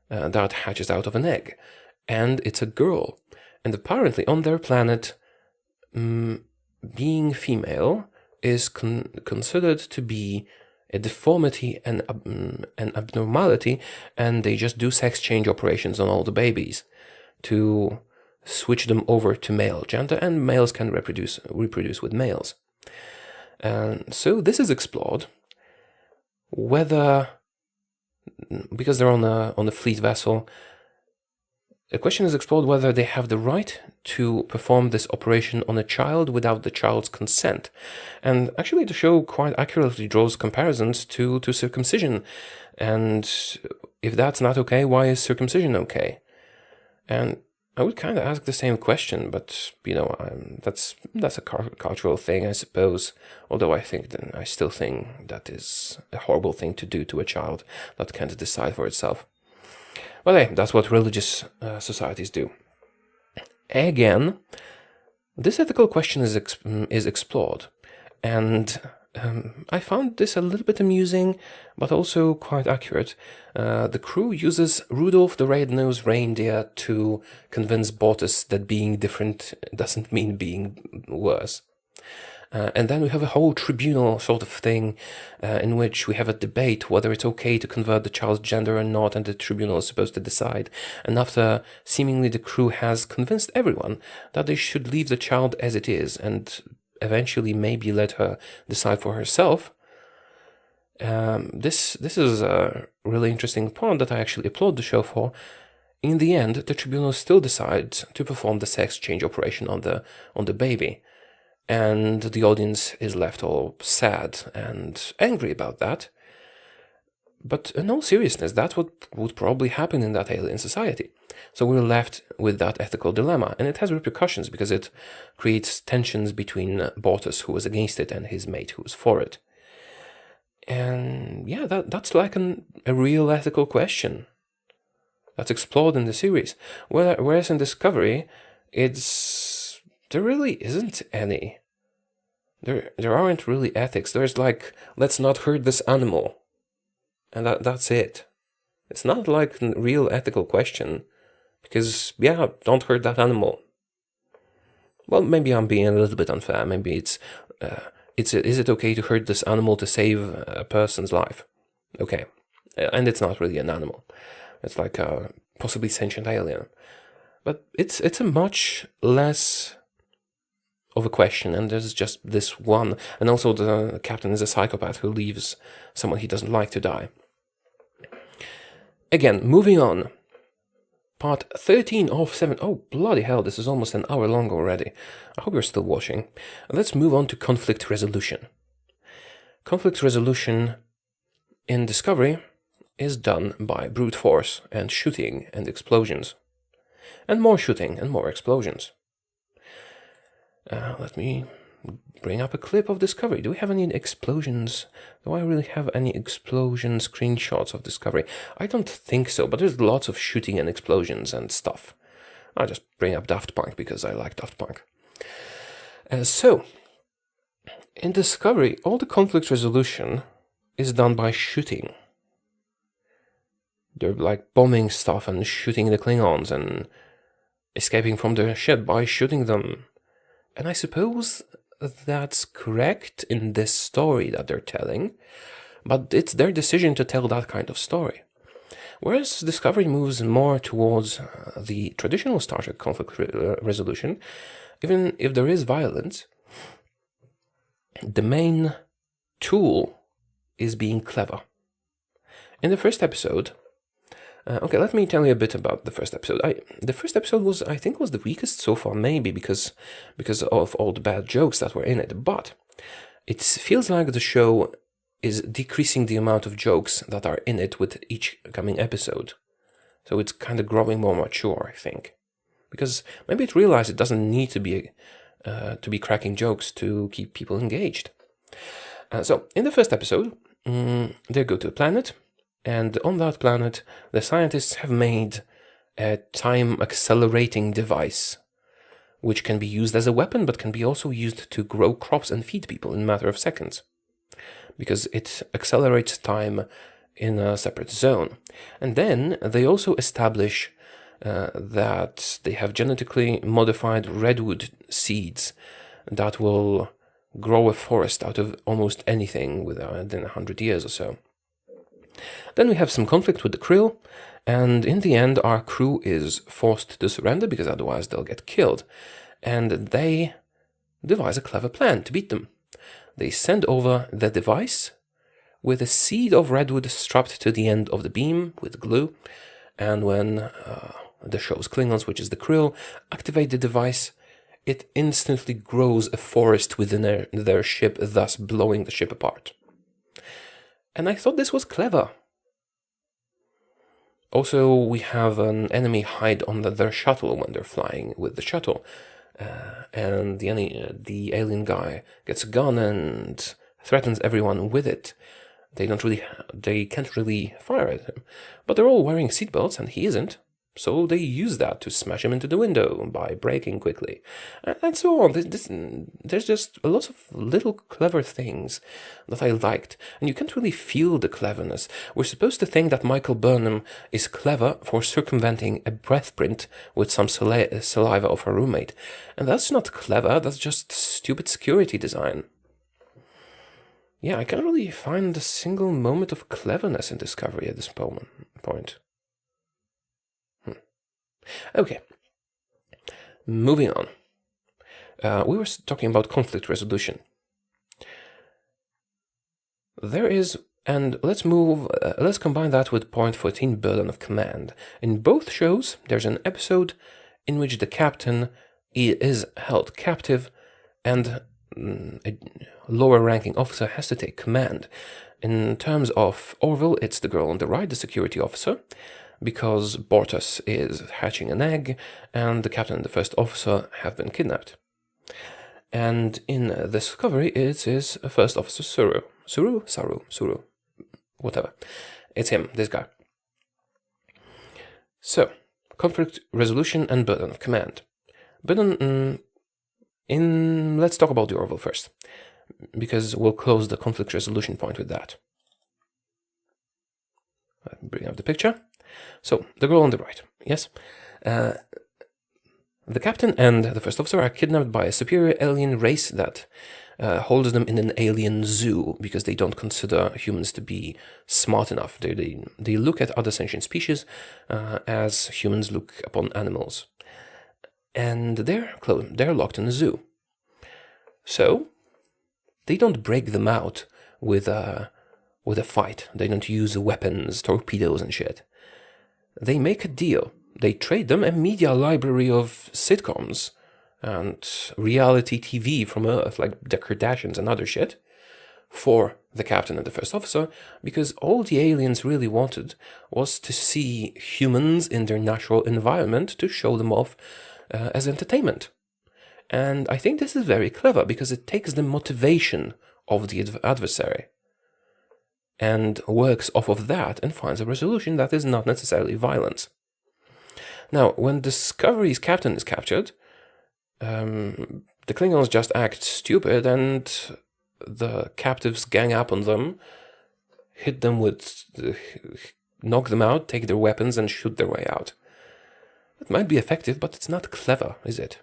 that hatches out of an egg. And it's a girl. And apparently on their planet, being female is considered to be a deformity and an abnormality, and they just do sex change operations on all the babies to switch them over to male gender, and males can reproduce with males. And so this is explored, whether, because they're on a fleet vessel, the question is explored whether they have the right to perform this operation on a child without the child's consent. And actually the show quite accurately draws comparisons to circumcision. And if that's not okay, why is circumcision okay? And I would kind of ask the same question, but that's a cultural thing, I suppose. Although I still think that is a horrible thing to do to a child that can't decide for itself. Well, hey, that's what religious societies do. Again, this ethical question is explored, and I found this a little bit amusing, but also quite accurate. The crew uses Rudolph the Red-Nosed Reindeer to convince Bortus that being different doesn't mean being worse. And then we have a whole tribunal sort of thing in which we have a debate whether it's okay to convert the child's gender or not, and the tribunal is supposed to decide. And after seemingly the crew has convinced everyone that they should leave the child as it is and eventually maybe let her decide for herself, this is a really interesting point that I actually applaud the show for. In the end, the tribunal still decides to perform the sex change operation on the baby. And the audience is left all sad and angry about that. But in all seriousness, that's what would probably happen in that alien society. So we're left with that ethical dilemma, and it has repercussions because it creates tensions between Bortus, who was against it, and his mate, who was for it. And yeah, that's like a real ethical question that's explored in the series. Whereas in Discovery, there really isn't any. There aren't really ethics. There's like, let's not hurt this animal. And that's it. It's not like a real ethical question, because, yeah, don't hurt that animal. Well, maybe I'm being a little bit unfair. Maybe is it okay to hurt this animal to save a person's life? Okay, and it's not really an animal. It's like a possibly sentient alien. But it's a much less of a question, and there's just this one. And also the captain is a psychopath who leaves someone he doesn't like to die. Again, moving on. Part 13 of 7. Oh, bloody hell, this is almost an hour long already. I hope you're still watching. Let's move on to conflict resolution. Conflict resolution in Discovery is done by brute force and shooting and explosions. And more shooting and more explosions. Let me bring up a clip of Discovery. Do we have any explosions? Do I really have any explosion screenshots of Discovery? I don't think so, but there's lots of shooting and explosions and stuff. I'll just bring up Daft Punk because I like Daft Punk. So, in Discovery, all the conflict resolution is done by shooting. They're like bombing stuff and shooting the Klingons and escaping from the ship by shooting them. And I suppose that's correct in this story that they're telling, but it's their decision to tell that kind of story. Whereas Discovery moves more towards the traditional Star Trek conflict resolution, even if there is violence, the main tool is being clever. In the first episode, okay, let me tell you a bit about the first episode. The first episode was, I think, was the weakest so far, maybe because of all the bad jokes that were in it. But it feels like the show is decreasing the amount of jokes that are in it with each coming episode. So it's kind of growing more mature, I think, because maybe it realized it doesn't need to be cracking jokes to keep people engaged. So in the first episode, they go to a planet. And on that planet, the scientists have made a time-accelerating device, which can be used as a weapon, but can be also used to grow crops and feed people in a matter of seconds, because it accelerates time in a separate zone. And then they also establish that they have genetically modified redwood seeds that will grow a forest out of almost anything within 100 years or so. Then we have some conflict with the Krill, and in the end our crew is forced to surrender because otherwise they'll get killed. And they devise a clever plan to beat them. They send over the device with a seed of redwood strapped to the end of the beam with glue, and when the show's Klingons, which is the Krill, activate the device, it instantly grows a forest within their ship, thus blowing the ship apart. And I thought this was clever. Also, we have an enemy hide on their shuttle when they're flying with the shuttle. And the alien guy gets a gun and threatens everyone with it. They can't really fire at him. But they're all wearing seatbelts and he isn't. So they use that to smash him into the window by braking quickly. And so on. There's just a lot of little clever things that I liked. And you can't really feel the cleverness. We're supposed to think that Michael Burnham is clever for circumventing a breath print with some saliva of her roommate. And that's not clever, that's just stupid security design. Yeah, I can't really find a single moment of cleverness in Discovery at this point. Okay, moving on. We were talking about conflict resolution. There is, and let's combine that with point 14, burden of command. In both shows, there's an episode in which the captain is held captive and a lower ranking officer has to take command. In terms of Orville, it's the girl on the right, the security officer, because Bortus is hatching an egg, and the captain and the first officer have been kidnapped. And in Discovery, it is First Officer Saru, whatever. It's him, this guy. So, conflict resolution and burden of command. Let's talk about the Orville first, because we'll close the conflict resolution point with that. Bring up the picture. So, the girl on the right, yes? The captain and the first officer are kidnapped by a superior alien race that holds them in an alien zoo because they don't consider humans to be smart enough. They look at other sentient species as humans look upon animals. And they're locked in a zoo. So, they don't break them out with a fight. They don't use weapons, torpedoes and shit. They make a deal. They trade them a media library of sitcoms and reality TV from Earth, like the Kardashians and other shit, for the captain and the first officer, because all the aliens really wanted was to see humans in their natural environment to show them off as entertainment. And I think this is very clever because it takes the motivation of the adversary and works off of that and finds a resolution that is not necessarily violence. Now, when Discovery's captain is captured, the Klingons just act stupid and the captives gang up on them, hit them knock them out, take their weapons and shoot their way out. It might be effective, but it's not clever, is it?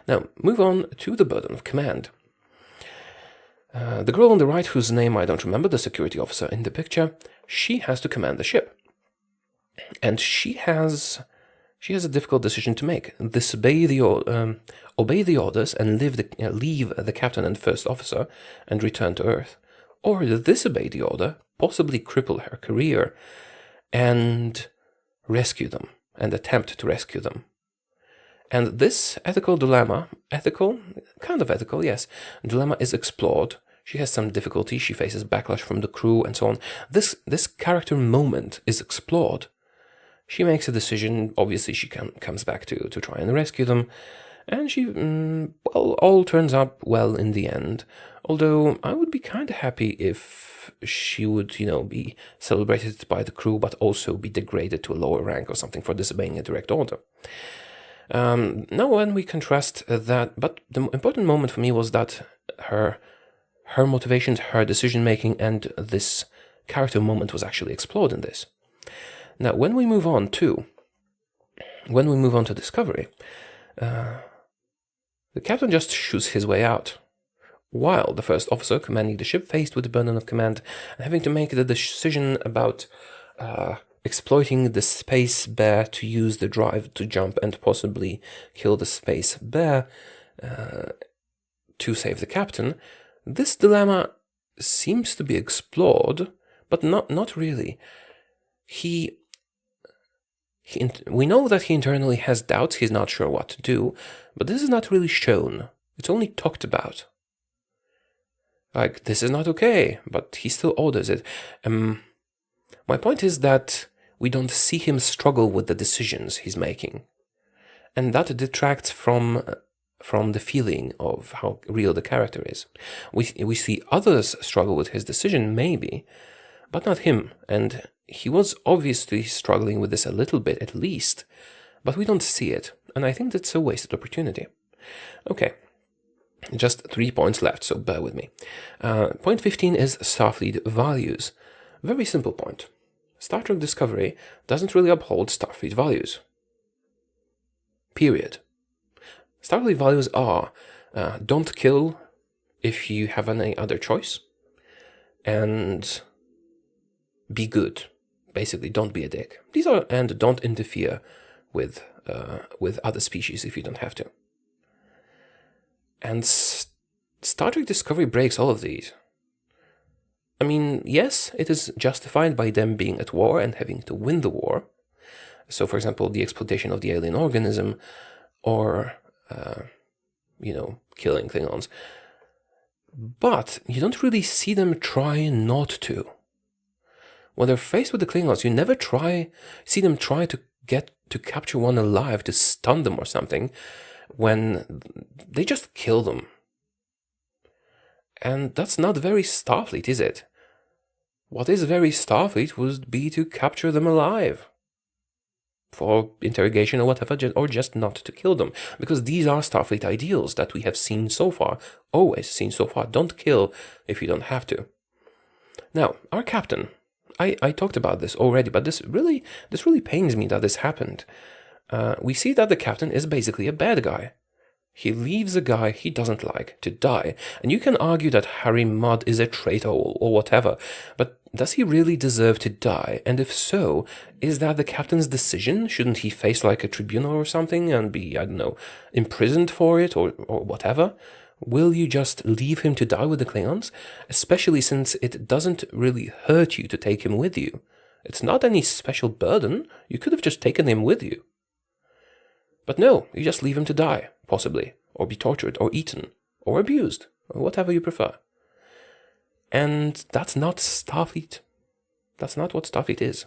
Now, move on to the burden of command. The girl on the right, whose name I don't remember, the security officer in the picture, she has to command the ship. And she has a difficult decision to make. Obey the orders and leave the captain and first officer and return to Earth. Or disobey the order, possibly cripple her career, and rescue them, and attempt to rescue them. And this ethical dilemma, dilemma is explored. She has some difficulty, she faces backlash from the crew and so on. This character moment is explored. She makes a decision, obviously she comes back to try and rescue them, and she, all turns up well in the end. Although I would be kind of happy if she would, be celebrated by the crew, but also be degraded to a lower rank or something for disobeying a direct order. Now when we contrast that, but the important moment for me was that her motivations, her decision making, and this character moment was actually explored in this. Now when we move on to Discovery, the captain just shoots his way out, while the first officer commanding the ship, faced with the burden of command and having to make the decision about exploiting the space bear to use the drive to jump and possibly kill the space bear to save the captain. This dilemma seems to be explored, but not really. We know that he internally has doubts, he's not sure what to do, but this is not really shown. It's only talked about. Like, this is not okay, but he still orders it. My point is that we don't see him struggle with the decisions he's making. And that detracts from the feeling of how real the character is. We see others struggle with his decision, maybe, but not him. And he was obviously struggling with this a little bit, at least, but we don't see it. And I think that's a wasted opportunity. Okay. Just 3 points left, so bear with me. Point 15 is Starfleet values. Very simple point. Star Trek Discovery doesn't really uphold Starfleet values. Period. Starfleet values are don't kill if you have any other choice, and be good. Basically, don't be a dick. And don't interfere with other species if you don't have to. And Star Trek Discovery breaks all of these. I mean, yes, it is justified by them being at war and having to win the war. So, for example, the exploitation of the alien organism, or, killing Klingons. But you don't really see them try not to. When they're faced with the Klingons, you never see them try to get to capture one alive, to stun them or something, when they just kill them. And that's not very Starfleet, is it? What is very Starfleet would be to capture them alive for interrogation or whatever, or just not to kill them. Because these are Starfleet ideals that we have seen so far, always seen so far. Don't kill if you don't have to. Now, our captain, I talked about this already, but this really pains me that this happened. We see that the captain is basically a bad guy. He leaves a guy he doesn't like to die. And you can argue that Harry Mudd is a traitor or whatever, but does he really deserve to die? And if so, is that the captain's decision? Shouldn't he face like a tribunal or something and be, I don't know, imprisoned for it or whatever? Will you just leave him to die with the Klingons? Especially since it doesn't really hurt you to take him with you. It's not any special burden. You could have just taken him with you. But no, you just leave him to die, possibly, or be tortured, or eaten, or abused, or whatever you prefer. And that's not Starfleet. That's not what Starfleet is.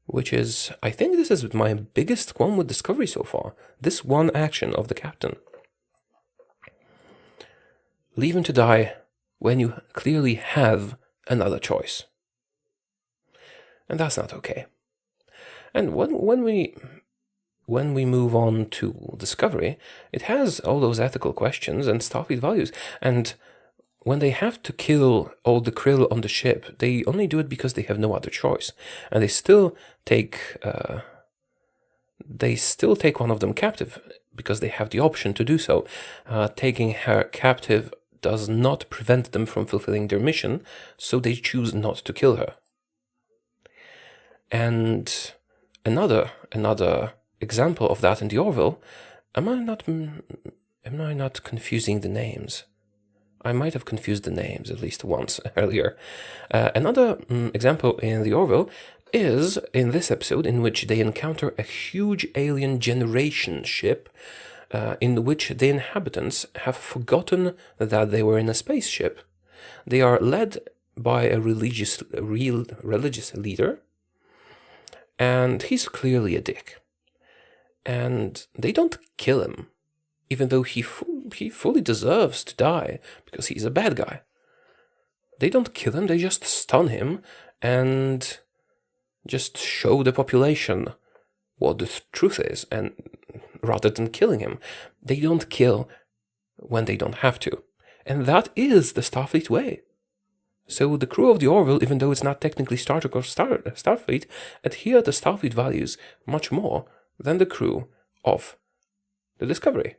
Which is, I think this is my biggest qualm with Discovery so far. This one action of the captain. Leave him to die when you clearly have another choice. And that's not okay. And when we move on to Discovery, it has all those ethical questions and Starfleet values. And when they have to kill all the krill on the ship, they only do it because they have no other choice. And they still take one of them captive because they have the option to do so. Taking her captive does not prevent them from fulfilling their mission, so they choose not to kill her. And another example of that in the Orville, am I not confusing the names? I might have confused the names at least once earlier. Another example in the Orville is in this episode in which they encounter a huge alien generation ship in which the inhabitants have forgotten that they were in a spaceship. They are led by a religious leader, and he's clearly a dick. And they don't kill him, even though he fully deserves to die because he's a bad guy. They don't kill him, they just stun him and just show the population what the truth is, and rather than killing him. They don't kill when they don't have to. And that is the Starfleet way. So the crew of the Orville, even though it's not technically Star Trek or Starfleet, adhere to Starfleet values much more than the crew of the Discovery.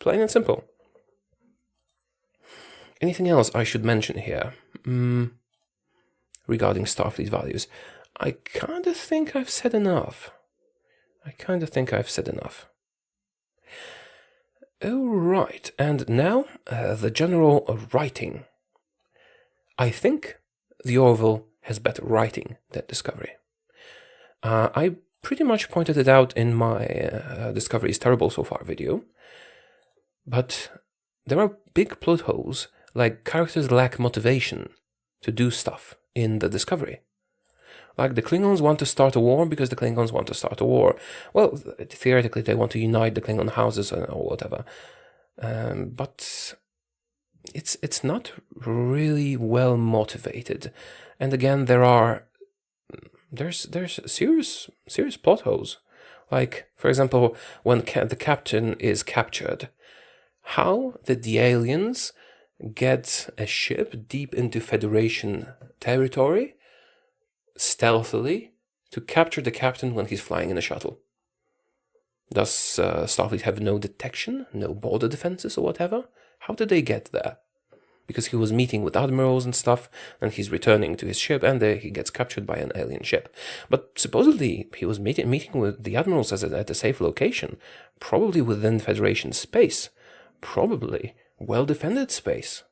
Plain and simple. Anything else I should mention here regarding Starfleet values? I kind of think I've said enough. Alright, and now the general writing. I think the Orville has better writing than Discovery. I pretty much pointed it out in my Discovery is Terrible So Far video, but there are big plot holes, like characters lack motivation to do stuff in the Discovery. Like the Klingons want to start a war because the Klingons want to start a war. Well, theoretically they want to unite the Klingon houses or whatever. But it's not really well motivated. And again, there's serious plot holes. Like, for example, when the captain is captured, how did the aliens get a ship deep into Federation territory stealthily to capture the captain when he's flying in a shuttle? Does Starfleet have no detection, no border defenses or whatever? How did they get there? Because he was meeting with admirals and stuff, and he's returning to his ship, and he gets captured by an alien ship. But supposedly he was meeting with the admirals at a safe location, probably within Federation space, probably well-defended space.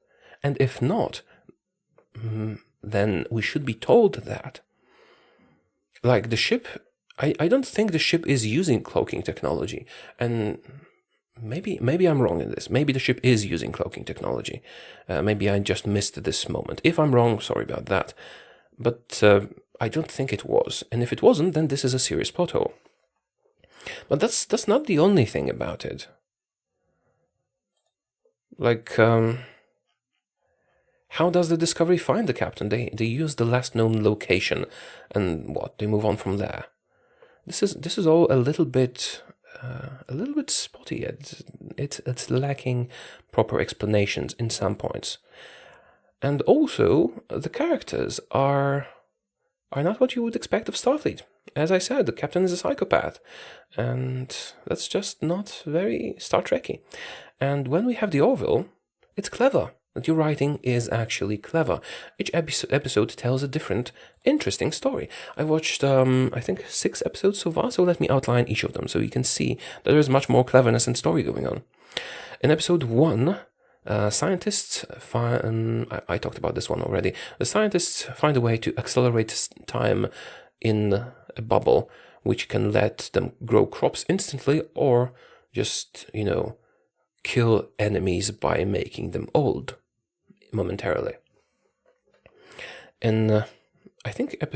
And if not, then we should be told that. Like the ship, I don't think the ship is using cloaking technology, and maybe I'm wrong in this. Maybe the ship is using cloaking technology. Maybe I just missed this moment. If I'm wrong, sorry about that. But I don't think it was. And if it wasn't, then this is a serious plot hole. But that's not the only thing about it. Like, how does the Discovery find the captain? They use the last known location, and they move on from there. This is all a little bit spotty. It's lacking proper explanations in some points. And also, the characters are not what you would expect of Starfleet. As I said, the captain is a psychopath, and that's just not very Star Trekky. And when we have the Orville, it's clever. That your writing is actually clever. Each episode tells a different, interesting story. I watched, I think, 6 episodes so far, so let me outline each of them so you can see that there is much more cleverness and story going on. In episode 1, scientists find, I talked about this one already, the scientists find a way to accelerate time in a bubble, which can let them grow crops instantly or just, kill enemies by making them old momentarily. And I think I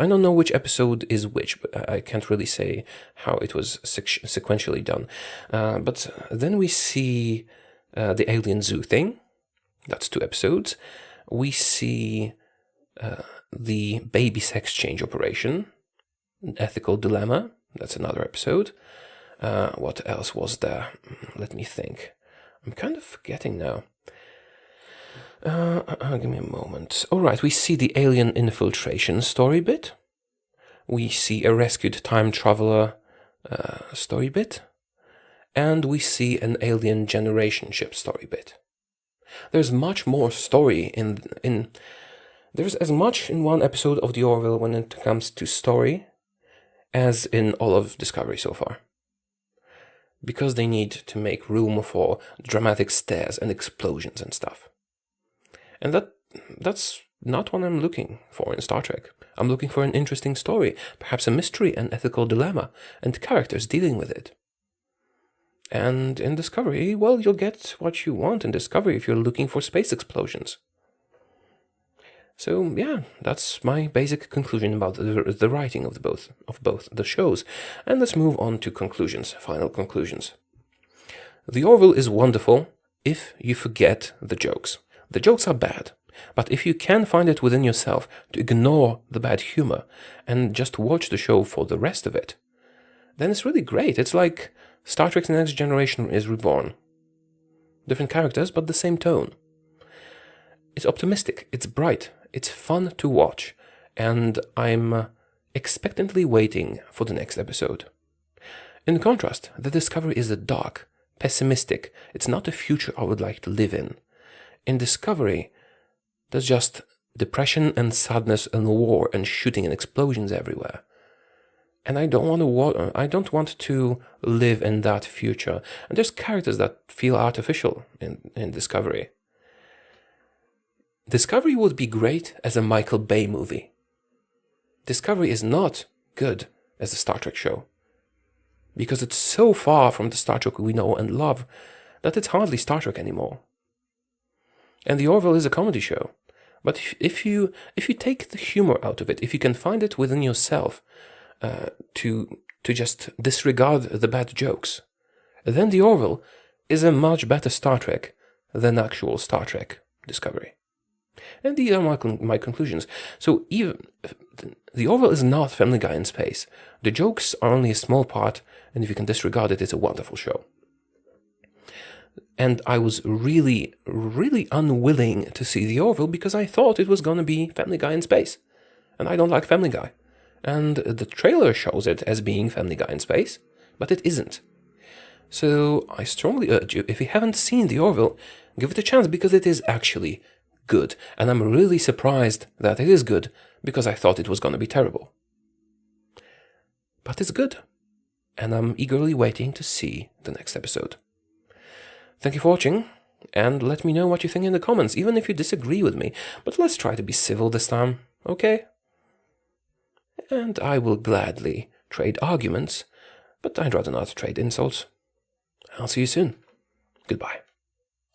don't know which episode is which, but I can't really say how it was sequentially done. But then we see the alien zoo thing. That's 2 episodes. We see the baby sex change operation, an ethical dilemma. That's another episode. What else was there? Let me think. I'm kind of forgetting now. Give me a moment. Alright, we see the alien infiltration story bit. We see a rescued time traveler story bit. And we see an alien generation ship story bit. There's much more story there's as much in one episode of the Orville when it comes to story as in all of Discovery so far. Because they need to make room for dramatic stares and explosions and stuff. And that's not what I'm looking for in Star Trek. I'm looking for an interesting story, perhaps a mystery and ethical dilemma, and characters dealing with it. And in Discovery, well, you'll get what you want in Discovery if you're looking for space explosions. So yeah, that's my basic conclusion about the writing of both the shows. And let's move on to final conclusions. The Orville is wonderful if you forget the jokes. The jokes are bad, but if you can find it within yourself to ignore the bad humor and just watch the show for the rest of it, then it's really great. It's like Star Trek The Next Generation is reborn. Different characters, but the same tone. It's optimistic, it's bright, it's fun to watch, and I'm expectantly waiting for the next episode. In contrast, the Discovery is dark, pessimistic. It's not a future I would like to live in. In Discovery, there's just depression and sadness and war and shooting and explosions everywhere. And I don't want to live in that future. And there's characters that feel artificial in Discovery. Discovery would be great as a Michael Bay movie. Discovery is not good as a Star Trek show. Because it's so far from the Star Trek we know and love that it's hardly Star Trek anymore. And The Orville is a comedy show. But if you take the humor out of it, if you can find it within yourself to just disregard the bad jokes, then The Orville is a much better Star Trek than actual Star Trek Discovery. And these are my conclusions. So even The Orville is not Family Guy in space. The jokes are only a small part, and if you can disregard it, it's a wonderful show. And I was really, really unwilling to see The Orville because I thought it was going to be Family Guy in space. And I don't like Family Guy. And the trailer shows it as being Family Guy in space, but it isn't. So I strongly urge you, if you haven't seen The Orville, give it a chance because it is actually good. And I'm really surprised that it is good because I thought it was going to be terrible. But it's good. And I'm eagerly waiting to see the next episode. Thank you for watching, and let me know what you think in the comments, even if you disagree with me. But let's try to be civil this time, okay? And I will gladly trade arguments, but I'd rather not trade insults. I'll see you soon. Goodbye.